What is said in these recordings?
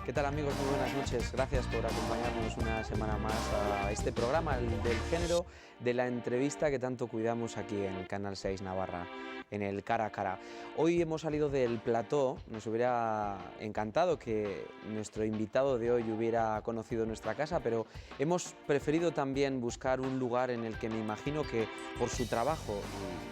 ¿Qué tal, amigos? Muy buenas noches. Gracias por acompañarnos una semana más a este programa, el del género de la entrevista que tanto cuidamos aquí en Canal 6 Navarra, en el Cara a Cara. Hoy hemos salido del plató. Nos hubiera encantado que nuestro invitado de hoy hubiera conocido nuestra casa, pero hemos preferido también buscar un lugar en el que me imagino que por su trabajo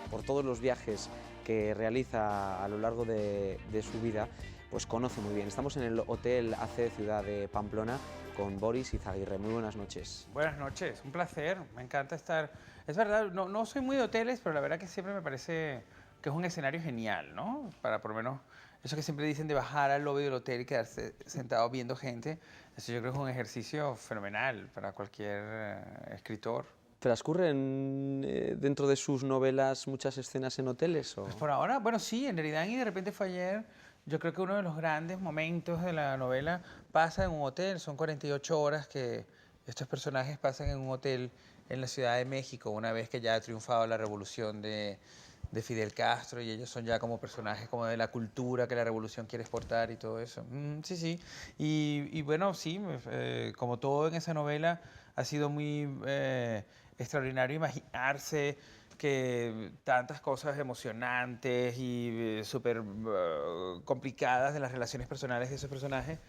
y por todos los viajes que realiza a lo largo de su vida, pues conoce muy bien. Estamos en el Hotel AC Ciudad de Pamplona con Boris Izaguirre. Muy buenas noches. Buenas noches, un placer, me encanta estar. Es verdad, no soy muy de hoteles, pero la verdad que siempre me parece que es un escenario genial, ¿no? Para por lo menos eso que siempre dicen de bajar al lobby del hotel y quedarse sentado viendo gente, eso yo creo que es un ejercicio fenomenal para cualquier escritor. ¿Transcurren dentro de sus novelas muchas escenas en hoteles? Pues por ahora, bueno, sí, en realidad y de repente fue ayer. Yo creo que uno de los grandes momentos de la novela pasa en un hotel. Son 48 horas que estos personajes pasan en un hotel en la Ciudad de México, una vez que ya ha triunfado la revolución de Fidel Castro y ellos son ya como personajes como de la cultura que la revolución quiere exportar y todo eso. Sí, sí. Y bueno, sí, como todo en esa novela, ha sido muy extraordinario imaginarse que tantas cosas emocionantes y súper complicadas de las relaciones personales de esos personajes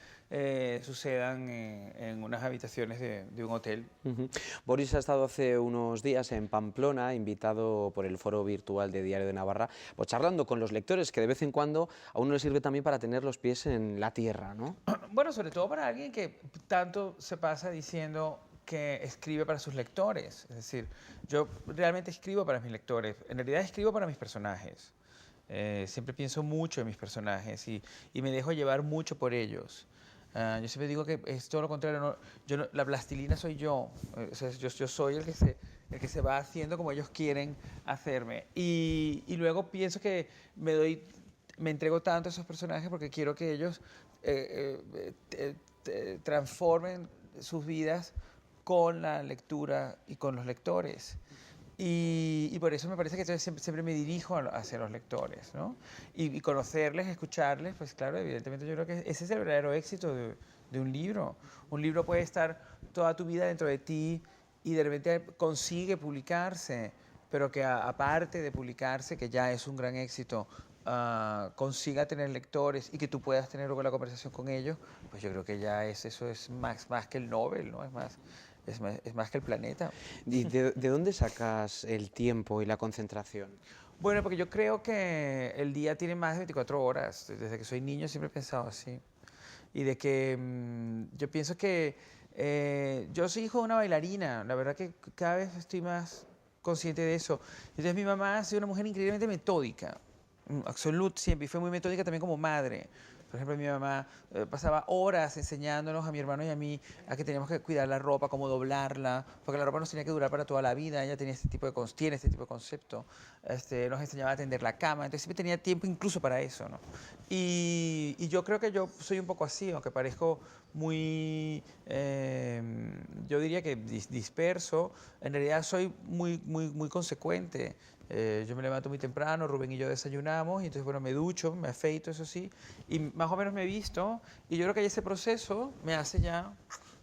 sucedan en unas habitaciones de un hotel. Boris ha estado hace unos días en Pamplona, invitado por el Foro Virtual de Diario de Navarra, pues charlando con los lectores, que de vez en cuando a uno le sirve también para tener los pies en la tierra, ¿no? Bueno, sobre todo para alguien que tanto se pasa diciendo que escribe para sus lectores. Es decir, yo realmente escribo para mis lectores. En realidad escribo para mis personajes. Siempre pienso mucho en mis personajes y me dejo llevar mucho por ellos. Yo siempre digo que es todo lo contrario. La plastilina soy yo. O sea, yo soy el que se va haciendo como ellos quieren hacerme. Y luego pienso que me entrego tanto a esos personajes porque quiero que ellos transformen sus vidas con la lectura y con los lectores. Y por eso me parece que siempre me dirijo hacia los lectores, ¿no? Y conocerles, escucharles, pues claro, evidentemente yo creo que ese es el verdadero éxito de un libro. Un libro puede estar toda tu vida dentro de ti y de repente consigue publicarse, pero que aparte de publicarse, que ya es un gran éxito, consiga tener lectores y que tú puedas tener luego la conversación con ellos, pues yo creo que ya eso es más que el Nobel, ¿no? Es más que el planeta. ¿Y de dónde sacas el tiempo y la concentración? Bueno, porque yo creo que el día tiene más de 24 horas. Desde que soy niño siempre he pensado así. Y de que yo pienso que yo soy hijo de una bailarina. La verdad que cada vez estoy más consciente de eso. Entonces mi mamá ha sido una mujer increíblemente metódica. Absoluta siempre. Y fue muy metódica también como madre. Por ejemplo, mi mamá pasaba horas enseñándonos a mi hermano y a mí a que teníamos que cuidar la ropa, cómo doblarla, porque la ropa nos tenía que durar para toda la vida. Ella tenía tiene este tipo de concepto. Nos enseñaba a tender la cama, entonces siempre tenía tiempo incluso para eso, ¿no? Y yo creo que yo soy un poco así, aunque parezco muy, yo diría que disperso, en realidad soy muy consecuente. Yo me levanto muy temprano, Rubén y yo desayunamos, y entonces, bueno, me ducho, me afeito, eso sí, y más o menos me visto, y yo creo que ese proceso me hace ya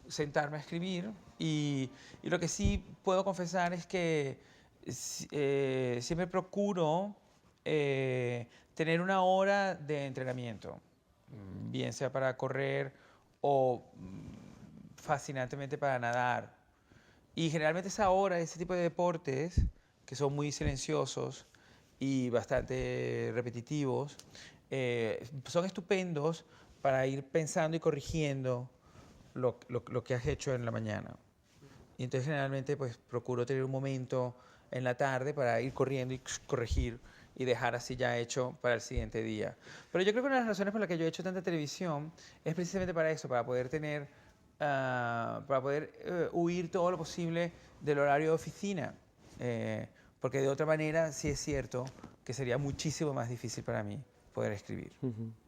sentarme a escribir, y lo que sí puedo confesar es que siempre procuro tener una hora de entrenamiento, bien sea para correr o fascinantemente para nadar. Y generalmente esa hora, ese tipo de deportes, que son muy silenciosos y bastante repetitivos, son estupendos para ir pensando y corrigiendo lo que has hecho en la mañana. Y entonces generalmente pues procuro tener un momento en la tarde para ir corriendo y corregir y dejar así ya hecho para el siguiente día. Pero yo creo que una de las razones por las que yo he hecho tanta televisión es precisamente para eso, para poder tener, para poder huir todo lo posible del horario de oficina. Porque de otra manera sí es cierto que sería muchísimo más difícil para mí poder escribir.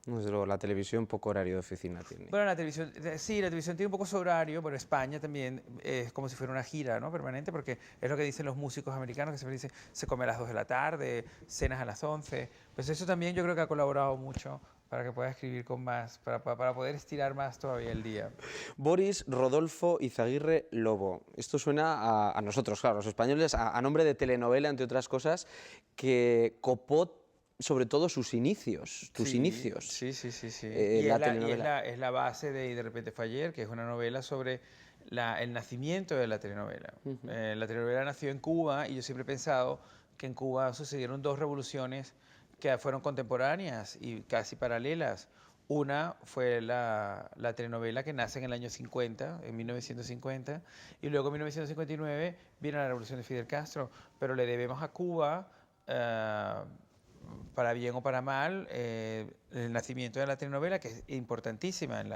Desde luego, la televisión poco horario de oficina tiene. Bueno, la televisión, sí, la televisión tiene un poco su horario, pero España también es como si fuera una gira, ¿no? Permanente, porque es lo que dicen los músicos americanos, que siempre dicen, se come a las 2 de la tarde, cenas a las 11. Pues eso también yo creo que ha colaborado mucho para que pueda escribir con más, para poder estirar más todavía el día. Boris Rodolfo Izaguirre Lobo. Esto suena a nosotros, claro, los españoles, a nombre de telenovela, entre otras cosas, que copó sobre todo sus inicios, tus Sí, inicios. sí, sí, sí, sí. La telenovela. Es la base de Y de repente fue ayer, que es una novela sobre el nacimiento de la telenovela. La telenovela nació en Cuba y yo siempre he pensado que en Cuba sucedieron dos revoluciones que fueron contemporáneas y casi paralelas. Una fue la telenovela que nace en el año 50, en 1950, y luego en 1959 viene la revolución de Fidel Castro. Pero le debemos a Cuba, para bien o para mal, el nacimiento de la telenovela, que es importantísima en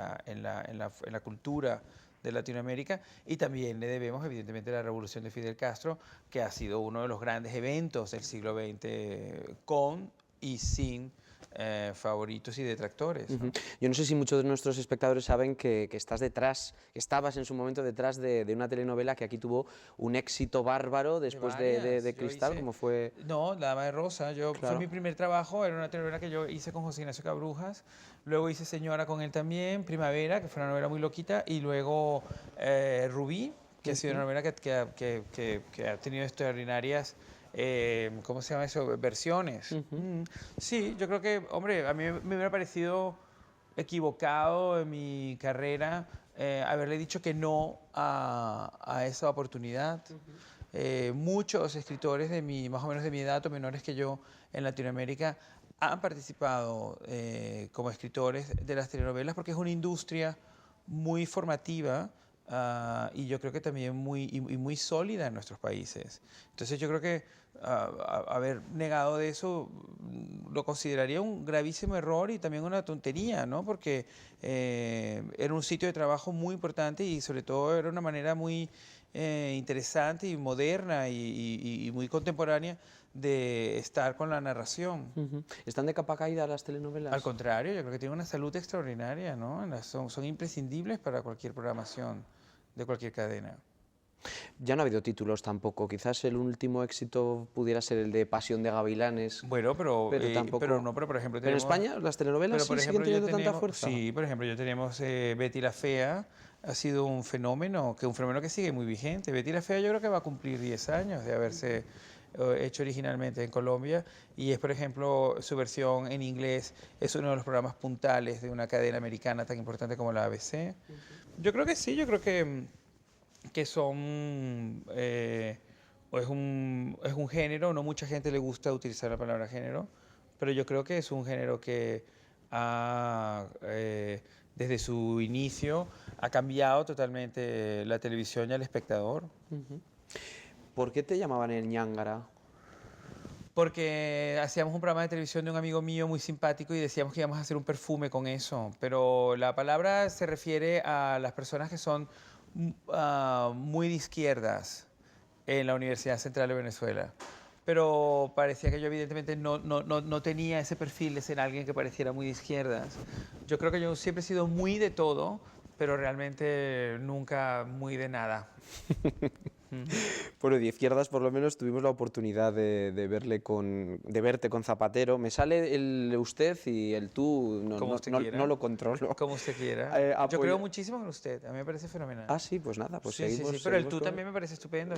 la cultura de Latinoamérica, y también le debemos evidentemente la revolución de Fidel Castro, que ha sido uno de los grandes eventos del siglo XX, con y sin favoritos y detractores, ¿no? Yo no sé si muchos de nuestros espectadores saben que estás detrás, que estabas en su momento detrás de una telenovela que aquí tuvo un éxito bárbaro después de Cristal, como fue... No, La Dama de Rosa. Fue mi primer trabajo, era una telenovela que yo hice con José Ignacio Cabrujas. Luego hice Señora con él también, Primavera, que fue una novela muy loquita, y luego Rubí, que ha sido una novela que ha tenido extraordinarias, ¿cómo se llama eso? Versiones. Sí, yo creo que, hombre, a mí me hubiera parecido equivocado en mi carrera haberle dicho que no a esa oportunidad. Muchos escritores más o menos de mi edad o menores que yo en Latinoamérica han participado como escritores de las telenovelas porque es una industria muy formativa. Y yo creo que también muy sólida en nuestros países. Entonces yo creo que haber negado de eso lo consideraría un gravísimo error y también una tontería, ¿no? Porque era un sitio de trabajo muy importante y sobre todo era una manera muy interesante y moderna y muy contemporánea de estar con la narración. ¿Están de capa caída las telenovelas? Al contrario, yo creo que tienen una salud extraordinaria, ¿no? Son imprescindibles para cualquier programación de cualquier cadena. Ya no ha habido títulos tampoco. Quizás el último éxito pudiera ser el de Pasión de Gavilanes. Bueno, pero tampoco... pero por ejemplo ¿Pero en España las telenovelas sí siguen teniendo tanta fuerza? Sí, por ejemplo, ya tenemos Betty la Fea, ha sido un fenómeno que sigue muy vigente. Betty la Fea yo creo que va a cumplir 10 años de haberse hecho originalmente en Colombia y es, por ejemplo, su versión en inglés es uno de los programas puntales de una cadena americana tan importante como la ABC. Yo creo que sí, yo creo que son, o es un género, no mucha gente le gusta utilizar la palabra género, pero yo creo que es un género que desde su inicio ha cambiado totalmente la televisión y al espectador. ¿Por qué te llamaban el ñángara? Porque hacíamos un programa de televisión de un amigo mío muy simpático y decíamos que íbamos a hacer un perfume con eso, pero la palabra se refiere a las personas que son muy de izquierdas en la Universidad Central de Venezuela. Pero parecía que yo evidentemente no tenía ese perfil de ser alguien que pareciera muy de izquierdas. Yo creo que yo siempre he sido muy de todo, pero realmente nunca muy de nada. Bueno, de izquierdas por lo menos tuvimos la oportunidad de verte con Zapatero. Me sale el usted y el tú, no lo controlo. Como usted quiera. Yo creo muchísimo en usted, a mí me parece fenomenal. Ah, sí, pues nada, pues sí, seguimos. Sí, pero el tú también me parece estupendo.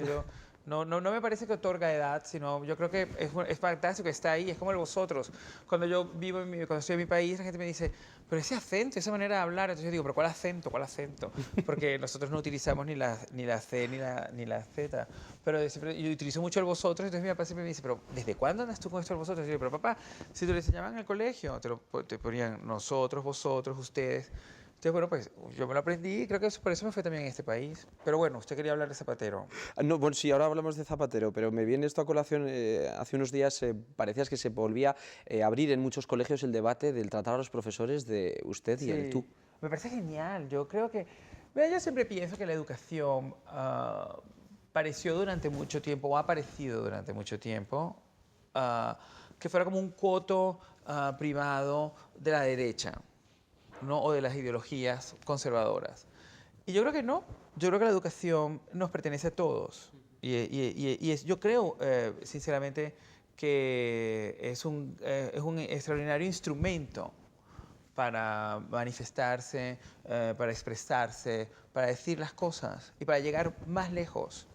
No me parece que otorga edad, sino yo creo que es fantástico, está ahí, es como el vosotros. Cuando yo cuando estoy en mi país, la gente me dice, pero ese acento, esa manera de hablar, entonces yo digo, pero ¿cuál acento? ¿Cuál acento? Porque nosotros no utilizamos ni la C ni la Z. Pero yo utilizo mucho el vosotros, entonces mi papá siempre me dice, pero ¿desde cuándo andas tú con esto del vosotros? Y yo digo, pero papá, si te lo enseñaban en el colegio, te ponían nosotros, vosotros, ustedes. Entonces, bueno, pues yo me lo aprendí y creo que por eso me fue también en este país. Pero bueno, usted quería hablar de Zapatero. No, bueno, sí, ahora hablamos de Zapatero, pero me viene esto a colación. Hace unos días parecía que se volvía a abrir en muchos colegios el debate del tratar a los profesores de usted y el tú. Me parece genial. Yo creo que... Mira, yo siempre pienso que la educación pareció durante mucho tiempo, o ha parecido durante mucho tiempo, que fuera como un coto privado de la derecha, ¿no? O de las ideologías conservadoras. Y yo creo que no. Yo creo que la educación nos pertenece a todos. Yo creo, sinceramente, que es un extraordinario instrumento para manifestarse, para expresarse, para decir las cosas y para llegar más lejos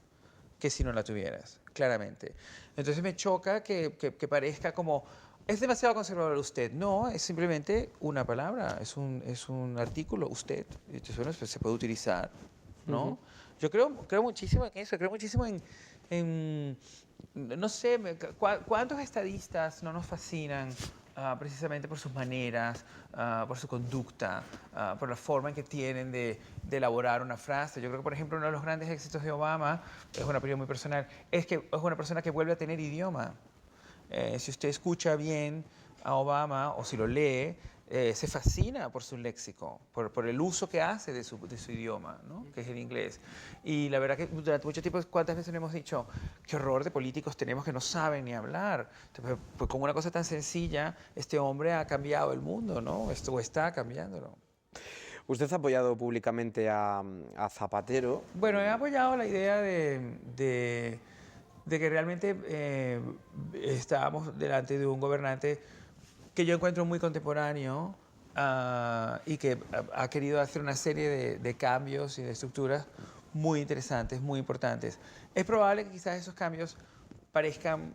que si no la tuvieras, claramente. Entonces me choca que parezca como, es demasiado conservador usted. No, es simplemente una palabra, es un artículo, usted. Entonces, bueno, pues se puede utilizar, ¿no? Yo creo muchísimo en eso, creo muchísimo en no sé, ¿cuántos estadistas no nos fascinan precisamente por sus maneras, por su conducta, por la forma en que tienen de elaborar una frase? Yo creo que, por ejemplo, uno de los grandes éxitos de Obama, es una opinión muy personal, es que es una persona que vuelve a tener idioma. Si usted escucha bien a Obama o si lo lee, se fascina por su léxico, por el uso que hace de su idioma, ¿no? Que es el inglés. Y la verdad que durante mucho tiempo, ¿cuántas veces le hemos dicho qué horror de políticos tenemos que no saben ni hablar? Entonces, pues con una cosa tan sencilla, este hombre ha cambiado el mundo, ¿no? Esto está cambiándolo. Usted ha apoyado públicamente a Zapatero. Bueno, he apoyado la idea de que realmente estábamos delante de un gobernante que yo encuentro muy contemporáneo y que ha querido hacer una serie de cambios y de estructuras muy interesantes, muy importantes. Es probable que quizás esos cambios parezcan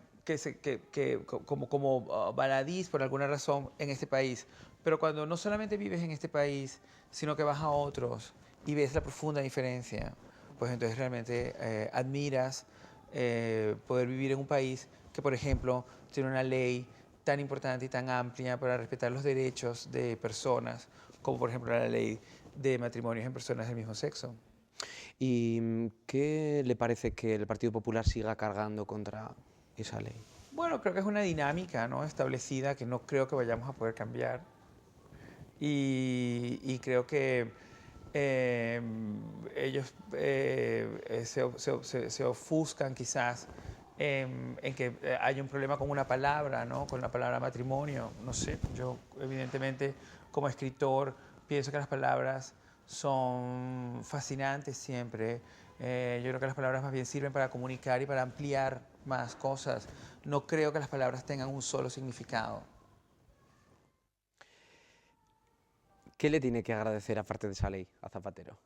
como baladís por alguna razón en este país, pero cuando no solamente vives en este país, sino que vas a otros y ves la profunda diferencia, pues entonces realmente admiras poder vivir en un país que, por ejemplo, tiene una ley tan importante y tan amplia para respetar los derechos de personas, como por ejemplo la ley de matrimonios en personas del mismo sexo. ¿Y qué le parece que el Partido Popular siga cargando contra esa ley? Bueno, creo que es una dinámica, ¿no?, establecida que no creo que vayamos a poder cambiar. Y creo que eh, ellos se ofuscan quizás en que haya un problema con una palabra, ¿no? Con la palabra matrimonio. No sé, yo evidentemente como escritor pienso que las palabras son fascinantes siempre. Yo creo que las palabras más bien sirven para comunicar y para ampliar más cosas. No creo que las palabras tengan un solo significado. ¿Qué le tiene que agradecer, aparte de esa ley, a Zapatero?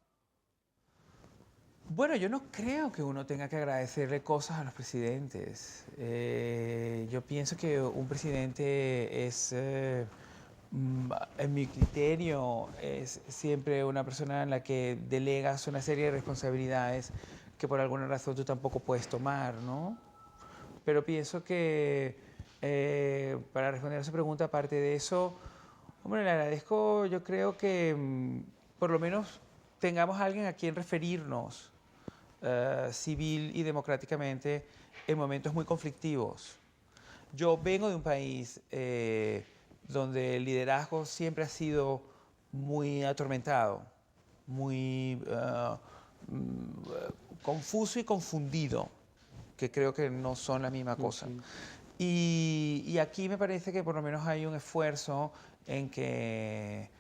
Bueno, yo no creo que uno tenga que agradecerle cosas a los presidentes. Yo pienso que un presidente es, en mi criterio, es siempre una persona en la que delegas una serie de responsabilidades que por alguna razón tú tampoco puedes tomar, ¿no? Pero pienso que, para responder a su pregunta, aparte de eso, hombre, le agradezco, yo creo que por lo menos tengamos a alguien a quien referirnos civil y democráticamente en momentos muy conflictivos. Yo vengo de un país donde el liderazgo siempre ha sido muy atormentado, muy confuso y confundido, que creo que no son la misma cosa. Y aquí me parece que por lo menos hay un esfuerzo en que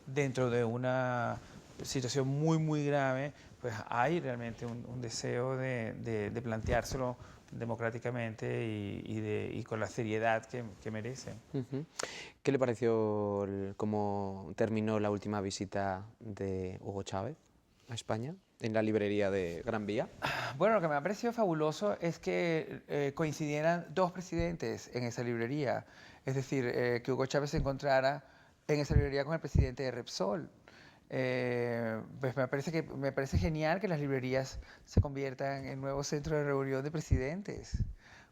dentro de una situación muy, muy grave, pues hay realmente un deseo de planteárselo democráticamente y con la seriedad que merece. ¿Qué le pareció cómo terminó la última visita de Hugo Chávez a España, en la librería de Gran Vía? Bueno, lo que me ha parecido fabuloso es que coincidieran dos presidentes en esa librería. Es decir, que Hugo Chávez se encontrara en esa librería con el presidente de Repsol. Pues me parece genial que las librerías se conviertan en nuevos centros de reunión de presidentes,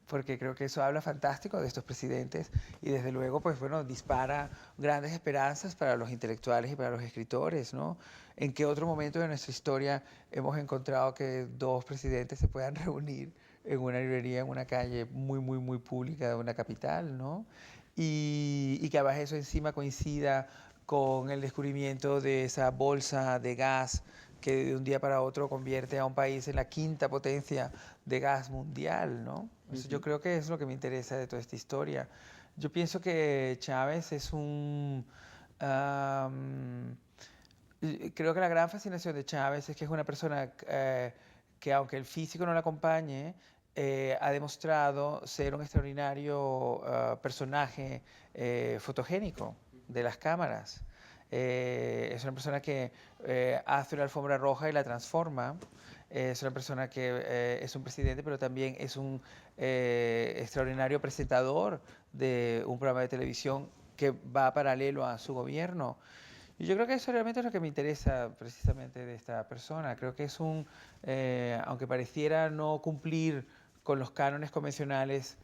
porque creo que eso habla fantástico de estos presidentes y desde luego, pues bueno, dispara grandes esperanzas para los intelectuales y para los escritores, ¿no? ¿En qué otro momento de nuestra historia hemos encontrado que dos presidentes se puedan reunir en una librería, en una calle muy, muy, muy pública de una capital, ¿no? Y que además eso encima coincida con el descubrimiento de esa bolsa de gas que de un día para otro convierte a un país en la quinta potencia de gas mundial, ¿no? Eso yo creo que es lo que me interesa de toda esta historia. Yo pienso que Chávez es creo que la gran fascinación de Chávez es que es una persona que aunque el físico no la acompañe, ha demostrado ser un extraordinario personaje fotogénico. de las cámaras. Es una persona que hace una alfombra roja y la transforma. Es una persona que es un presidente, pero también es un extraordinario presentador de un programa de televisión que va paralelo a su gobierno. Y yo creo que eso realmente es lo que me interesa precisamente de esta persona. Creo que es aunque pareciera no cumplir con los cánones convencionales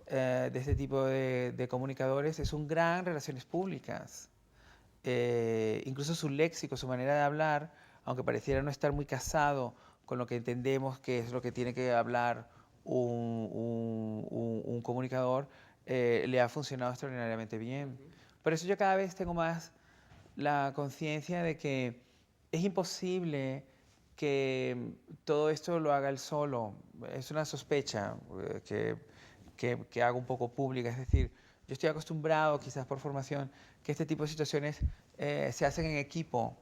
de este tipo de comunicadores, es un gran relaciones públicas. Incluso su léxico, su manera de hablar, aunque pareciera no estar muy casado con lo que entendemos que es lo que tiene que hablar un comunicador, le ha funcionado extraordinariamente bien. Por eso yo cada vez tengo más la conciencia de que es imposible que todo esto lo haga él solo. Es una sospecha que hago un poco pública. Es decir, yo estoy acostumbrado, quizás por formación, que este tipo de situaciones se hacen en equipo.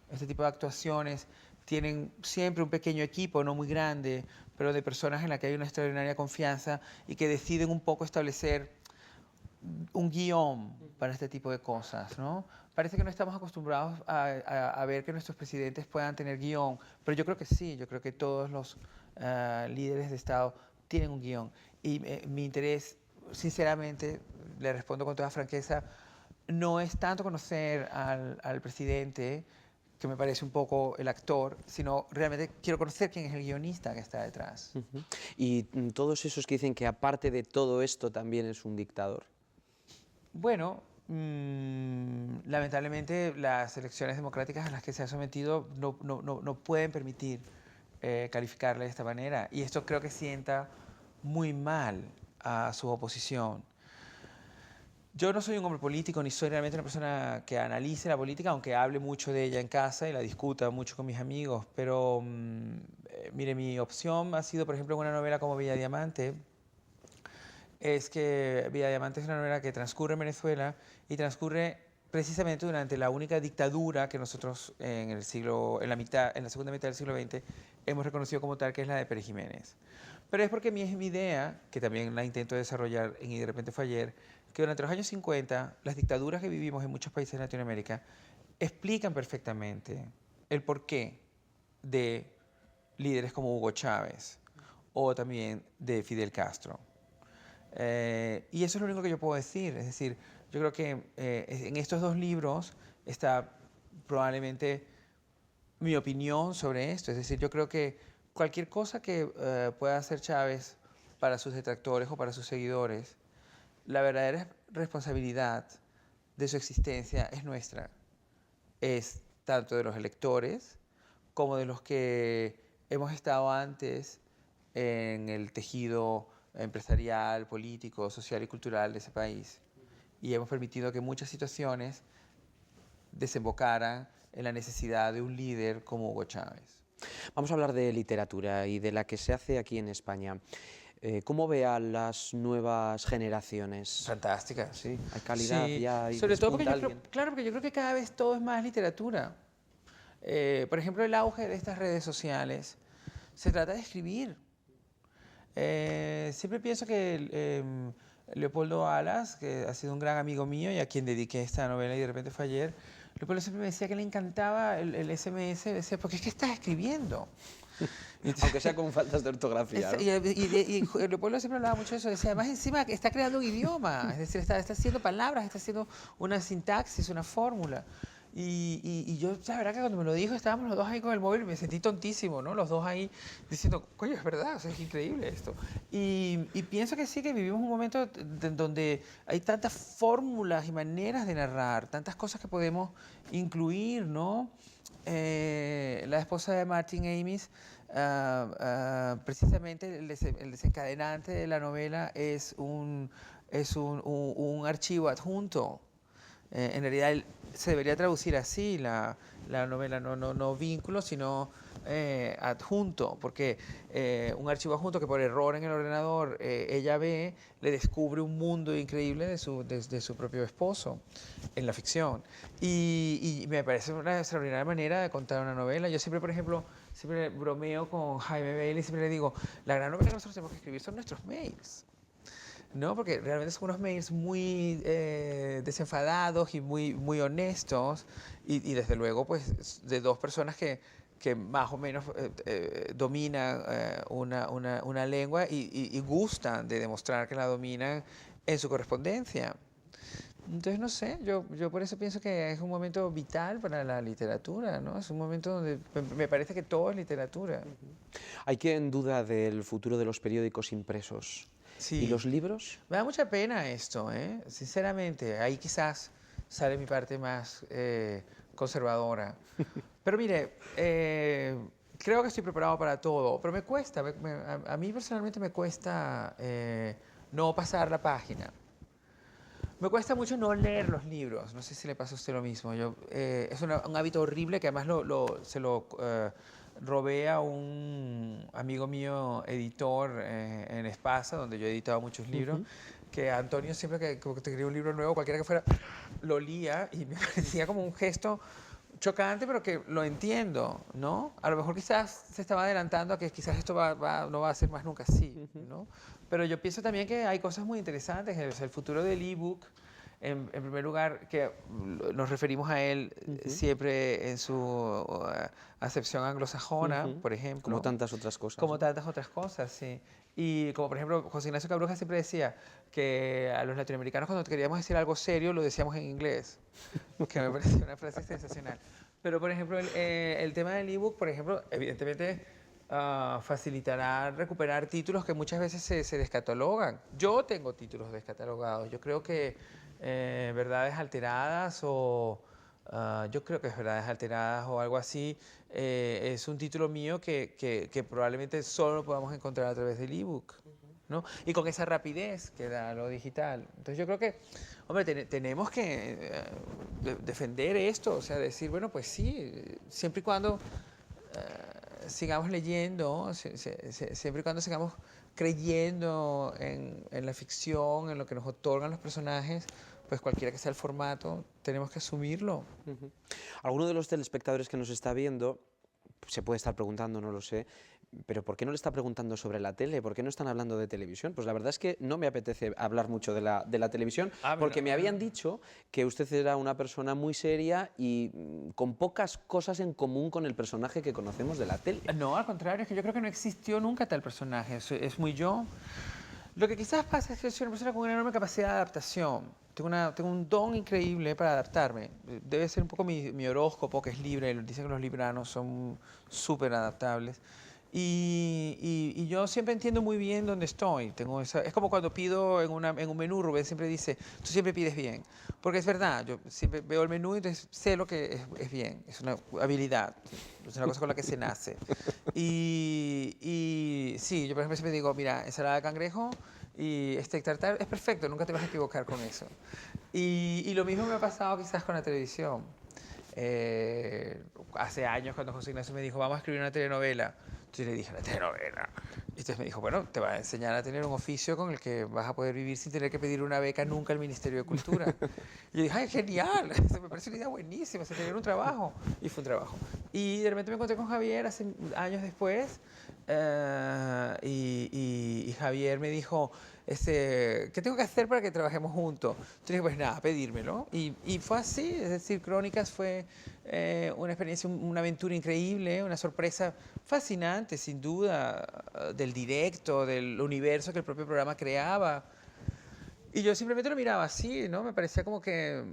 Este tipo de actuaciones tienen siempre un pequeño equipo, no muy grande, pero de personas en las que hay una extraordinaria confianza y que deciden un poco establecer un guión para este tipo de cosas, ¿no? Parece que no estamos acostumbrados a ver que nuestros presidentes puedan tener guión, pero yo creo que sí, yo creo que todos los líderes de Estado tienen un guión. Y mi interés, sinceramente, le respondo con toda franqueza, no es tanto conocer al presidente, que me parece un poco el actor, sino realmente quiero conocer quién es el guionista que está detrás. Y todos esos que dicen que aparte de todo esto también es un dictador. Bueno, lamentablemente las elecciones democráticas a las que se ha sometido no pueden permitir calificarle de esta manera. Y esto creo que sienta muy mal a su oposición. Yo no soy un hombre político, ni soy realmente una persona que analice la política, aunque hable mucho de ella en casa y la discuta mucho con mis amigos. Pero, mire, mi opción ha sido, por ejemplo, en una novela como Villa Diamante, es que Villa Diamante es una novela que transcurre en Venezuela y transcurre precisamente durante la única dictadura que nosotros en la segunda mitad del siglo XX hemos reconocido como tal, que es la de Pérez Jiménez. Pero es porque es mi idea, que también la intento desarrollar en Y de repente fue ayer, que durante los años 50 las dictaduras que vivimos en muchos países de Latinoamérica explican perfectamente el porqué de líderes como Hugo Chávez o también de Fidel Castro. Y eso es lo único que yo puedo decir. Es decir, yo creo que en estos dos libros está probablemente mi opinión sobre esto. Es decir, yo creo que cualquier cosa que pueda hacer Chávez para sus detractores o para sus seguidores, la verdadera responsabilidad de su existencia es nuestra. Es tanto de los electores como de los que hemos estado antes en el tejido empresarial, político, social y cultural de ese país. Y hemos permitido que muchas situaciones desembocaran en la necesidad de un líder como Hugo Chávez. Vamos a hablar de literatura y de la que se hace aquí en España. ¿Cómo ve a las nuevas generaciones? Fantástica. Sí, hay calidad Sí, ya. sobre todo porque porque yo creo que cada vez todo es más literatura. Por ejemplo, el auge de estas redes sociales se trata de escribir. Siempre pienso que Leopoldo Alas, que ha sido un gran amigo mío y a quien dediqué esta novela y de repente fue ayer, Leopoldo siempre me decía que le encantaba el SMS, decía, porque es que estás escribiendo. Aunque sea con faltas de ortografía, ¿no? Y Leopoldo siempre hablaba mucho de eso, decía, además encima está creando un idioma, es decir, está haciendo palabras, está haciendo una sintaxis, una fórmula. Y yo, la verdad que cuando me lo dijo, estábamos los dos ahí con el móvil y me sentí tontísimo, ¿no? Los dos ahí diciendo, coño, es verdad, o sea, es increíble esto. Y pienso que sí, que vivimos un momento donde hay tantas fórmulas y maneras de narrar, tantas cosas que podemos incluir, ¿no? La esposa de Martin Amis, precisamente el desencadenante de la novela es un archivo adjunto. En realidad se debería traducir así la novela, no vínculo, sino adjunto, porque un archivo adjunto que por error en el ordenador ella ve, le descubre un mundo increíble de su propio esposo en la ficción. Y me parece una extraordinaria manera de contar una novela. Yo siempre, por ejemplo, siempre bromeo con Jaime Bailey, siempre le digo, la gran novela que nosotros tenemos que escribir son nuestros mails. ¿no? Porque realmente son unos mails muy desenfadados y muy honestos y desde luego pues de dos personas que más o menos dominan una lengua y gustan de demostrar que la dominan en su correspondencia. Entonces, no sé, yo por eso pienso que es un momento vital para la literatura, ¿no? Es un momento donde me parece que todo es literatura. ¿Hay quien duda del futuro de los periódicos impresos? ¿Y Sí. los libros? Me da mucha pena esto, ¿eh? Sinceramente, ahí quizás sale mi parte más conservadora. Pero mire, creo que estoy preparado para todo, pero me cuesta, a mí personalmente me cuesta no pasar la página. Me cuesta mucho no leer los libros, no sé si le pasa a usted lo mismo. Es un hábito horrible que además se lo robé a un amigo mío, editor en Espasa, donde yo he editado muchos libros, Ujú. que Antonio siempre que como que te escribía un libro nuevo, cualquiera que fuera, lo lía y me parecía como un gesto chocante, pero que lo entiendo, ¿no? A lo mejor quizás se estaba adelantando a que quizás esto no va a ser más nunca así, Ujú. ¿no? Pero yo pienso también que hay cosas muy interesantes. El futuro del ebook, en primer lugar, que nos referimos a él Ujú. siempre en su acepción anglosajona, Ujú. por Como ejemplo, tantas otras cosas, como ¿no? tantas otras cosas, sí. Y como por ejemplo, José Ignacio Cabruja siempre decía que a los latinoamericanos cuando queríamos decir algo serio lo decíamos en inglés, que me parece una frase sensacional. Pero por ejemplo, el tema del ebook, por ejemplo, evidentemente facilitará recuperar títulos que muchas veces se descatalogan. Yo tengo títulos descatalogados. Yo creo que Verdades Alteradas o yo creo que es Verdades Alteradas o algo así, es un título mío que probablemente solo podamos encontrar a través del ebook, ¿no? Y con esa rapidez que da lo digital. Entonces yo creo que, hombre, tenemos que defender esto, o sea, decir, bueno, pues sí, siempre y cuando sigamos leyendo, siempre y cuando sigamos creyendo en la ficción, en lo que nos otorgan los personajes, pues cualquiera que sea el formato, tenemos que asumirlo. Ujú. Alguno de los telespectadores que nos está viendo se puede estar preguntando, no lo sé, pero ¿por qué no le está preguntando sobre la tele? ¿Por qué no están hablando de televisión? Pues la verdad es que no me apetece hablar mucho de la televisión, Ah, porque me habían dicho que usted era una persona muy seria y con pocas cosas en común con el personaje que conocemos de la tele. no, al contrario, es que yo creo que no existió nunca tal personaje, es muy yo. Lo que quizás pasa es que soy una persona con una enorme capacidad de adaptación. Tengo un don increíble para adaptarme. Debe ser un poco mi horóscopo, que es libre. Dicen que los libranos son súper adaptables. Y yo siempre entiendo muy bien dónde estoy. Es como cuando pido en un menú, Rubén siempre dice, tú siempre pides bien. Porque es verdad, yo siempre veo el menú y entonces sé lo que es bien. Es una habilidad, es una cosa con la que se nace. Y sí, yo por ejemplo siempre digo, mira, ensalada de cangrejo y steak tartar es perfecto, nunca te vas a equivocar con eso. Y lo mismo me ha pasado quizás con la televisión. Hace años cuando José Ignacio me dijo, vamos a escribir una telenovela. Entonces le dije, la telenovela. Y entonces me dijo, bueno, te va a enseñar a tener un oficio con el que vas a poder vivir sin tener que pedir una beca nunca al Ministerio de Cultura. Y yo dije, ay, genial, me parece una idea buenísima, tener un trabajo. Y fue un trabajo. Y de repente me encontré con Javier hace años después y Javier me dijo, ¿qué tengo que hacer para que trabajemos juntos? Entonces dije, pues nada, pedírmelo. Y fue así, es decir, Crónicas fue una experiencia, una aventura increíble, una sorpresa fascinante, sin duda, del directo, del universo que el propio programa creaba. Y yo simplemente lo miraba así, ¿no? Me parecía como que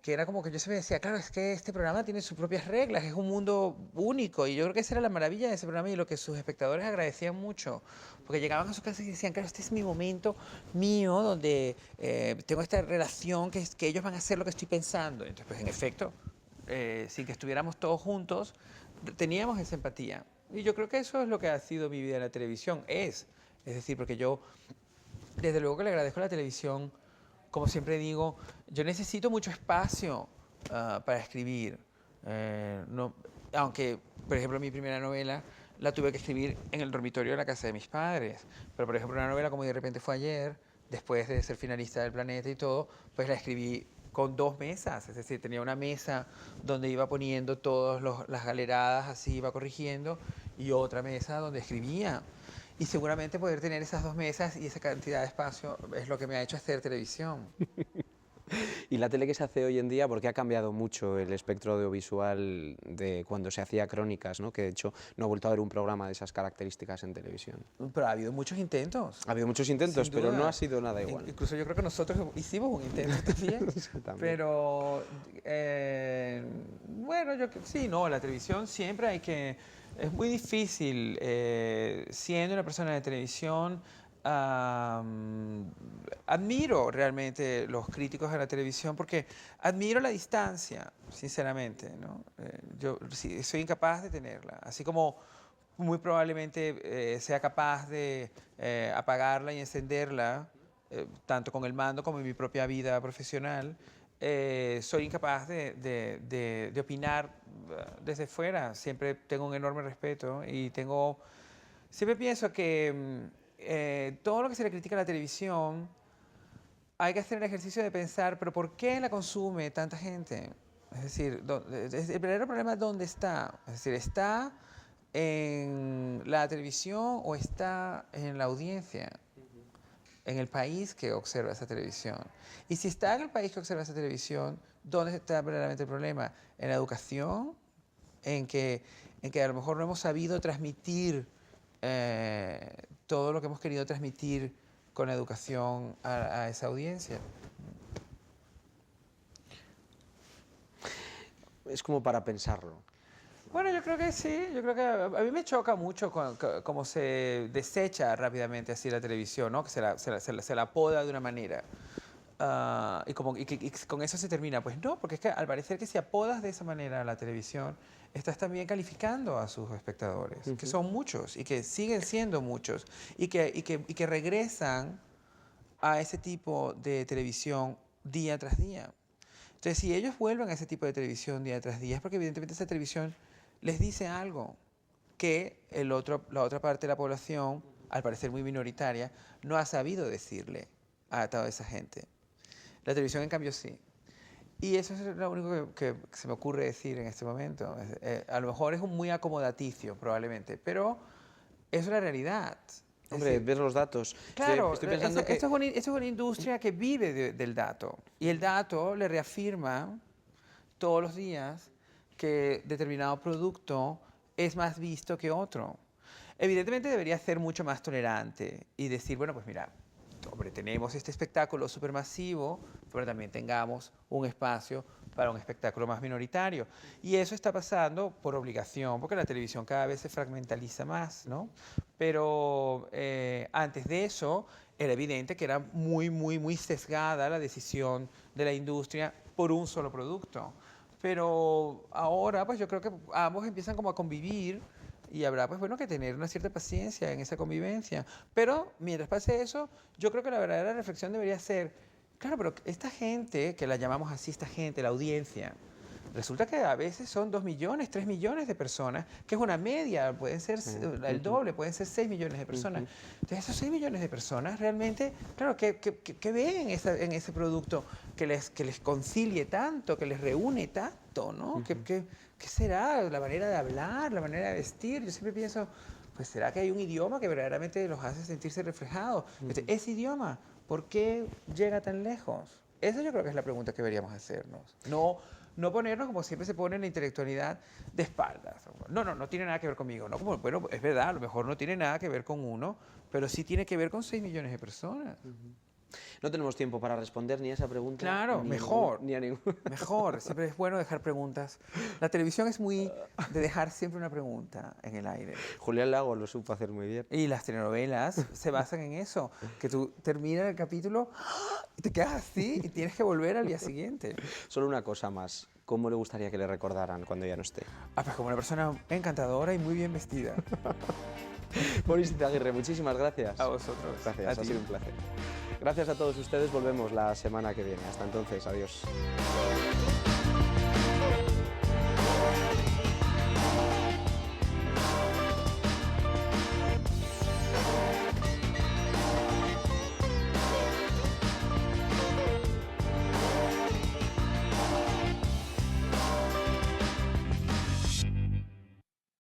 era como que yo se me decía, claro, es que este programa tiene sus propias reglas, es un mundo único. Y yo creo que esa era la maravilla de ese programa y lo que sus espectadores agradecían mucho. Porque llegaban a sus casas y decían, claro, este es mi momento mío donde tengo esta relación que ellos van a hacer lo que estoy pensando. Entonces, pues en efecto, sin que estuviéramos todos juntos, teníamos esa empatía. Y yo creo que eso es lo que ha sido mi vida en la televisión. Es decir, porque yo desde luego que le agradezco a la televisión. Como siempre digo, yo necesito mucho espacio para escribir. No, aunque, por ejemplo, mi primera novela la tuve que escribir en el dormitorio de la casa de mis padres. Pero, por ejemplo, una novela como De repente fue ayer, después de ser finalista del Planeta y todo, pues la escribí con dos mesas. Es decir, tenía una mesa donde iba poniendo todas las galeradas, así iba corrigiendo, y otra mesa donde escribía. Y seguramente poder tener esas 2 mesas y esa cantidad de espacio es lo que me ha hecho hacer televisión. Y la tele que se hace hoy en día, porque ha cambiado mucho el espectro audiovisual de cuando se hacía crónicas, ¿no? Que de hecho no ha vuelto a haber un programa de esas características en televisión. Pero ha habido muchos intentos. Ha habido muchos intentos, Sin pero no duda. ha sido nada igual. Incluso yo creo que nosotros hicimos un intento también. Sí, también. Pero, bueno, sí, no, la televisión siempre hay que... Es muy difícil, siendo una persona de televisión, admiro realmente los críticos de la televisión porque admiro la distancia, sinceramente, ¿no? Yo sí, soy incapaz de tenerla, así como muy probablemente sea capaz de apagarla y encenderla, tanto con el mando como en mi propia vida profesional. Soy incapaz de opinar desde fuera. Siempre tengo un enorme respeto y siempre pienso que todo lo que se le critica a la televisión hay que hacer el ejercicio de pensar, pero ¿por qué la consume tanta gente? Es decir, el verdadero problema, ¿dónde está? Es decir, ¿está en la televisión o está en la audiencia? En el país que observa esa televisión. Y si está en el país que observa esa televisión, ¿dónde está verdaderamente el problema? ¿En la educación? ¿En que a lo mejor no hemos sabido transmitir todo lo que hemos querido transmitir con la educación a esa audiencia? Es como para pensarlo. Bueno, yo creo que sí. Yo creo que a mí me choca mucho cómo se desecha rápidamente así la televisión, ¿no? Que se la poda de una manera. Y con eso se termina. Pues no, porque es que al parecer que si apodas de esa manera a la televisión, estás también calificando a sus espectadores, que son muchos y que siguen siendo muchos y que regresan a ese tipo de televisión día tras día. Entonces, si ellos vuelven a ese tipo de televisión día tras día, es porque evidentemente esa televisión les dice algo que la otra parte de la población, al parecer muy minoritaria, no ha sabido decirle a toda esa gente. La televisión, en cambio, sí. Y eso es lo único que se me ocurre decir en este momento. A lo mejor es muy acomodaticio, probablemente, pero eso es la realidad. Hombre, ves los datos. Claro, estoy pensando que... esto es una industria que vive del dato. Y el dato le reafirma todos los días que determinado producto es más visto que otro. Evidentemente debería ser mucho más tolerante y decir, bueno, pues mira, hombre, tenemos este espectáculo supermasivo, pero también tengamos un espacio para un espectáculo más minoritario. Y eso está pasando por obligación, porque la televisión cada vez se fragmentaliza más, ¿no? Pero antes de eso era evidente que era muy sesgada la decisión de la industria por un solo producto. Pero ahora, pues yo creo que ambos empiezan como a convivir y habrá, pues bueno, que tener una cierta paciencia en esa convivencia. Pero mientras pase eso, yo creo que la verdadera reflexión debería ser, claro, pero esta gente, que la llamamos así, esta gente, la audiencia, resulta que a veces son 2 millones, 3 millones de personas, que es una media, pueden ser el doble, pueden ser 6 millones de personas. Entonces, esos 6 millones de personas realmente, claro, ¿qué ven en ese producto que les concilie tanto, que les reúne tanto, ¿no? ¿Qué será? La manera de hablar, la manera de vestir. Yo siempre pienso, pues ¿será que hay un idioma que verdaderamente los hace sentirse reflejados? Ese idioma, ¿por qué llega tan lejos? Esa yo creo que es la pregunta que deberíamos hacernos. No ponernos como siempre se pone en la intelectualidad de espaldas. No tiene nada que ver conmigo. No, como, bueno, es verdad, a lo mejor no tiene nada que ver con uno, pero sí tiene que ver con 6 millones de personas. No tenemos tiempo para responder ni a esa pregunta. Claro, mejor. Ni a ninguna. Mejor, siempre es bueno dejar preguntas. La televisión es muy de dejar siempre una pregunta en el aire. Julián Lago lo supo hacer muy bien. Y las telenovelas se basan en eso, que tú terminas el capítulo y te quedas así y tienes que volver al día siguiente. Solo una cosa más. ¿Cómo le gustaría que le recordaran cuando ya no esté? Pues como una persona encantadora y muy bien vestida. Boris Izaguirre, muchísimas gracias. A vosotros. Gracias, ha sido un placer. Gracias a todos ustedes, volvemos la semana que viene. Hasta entonces, adiós.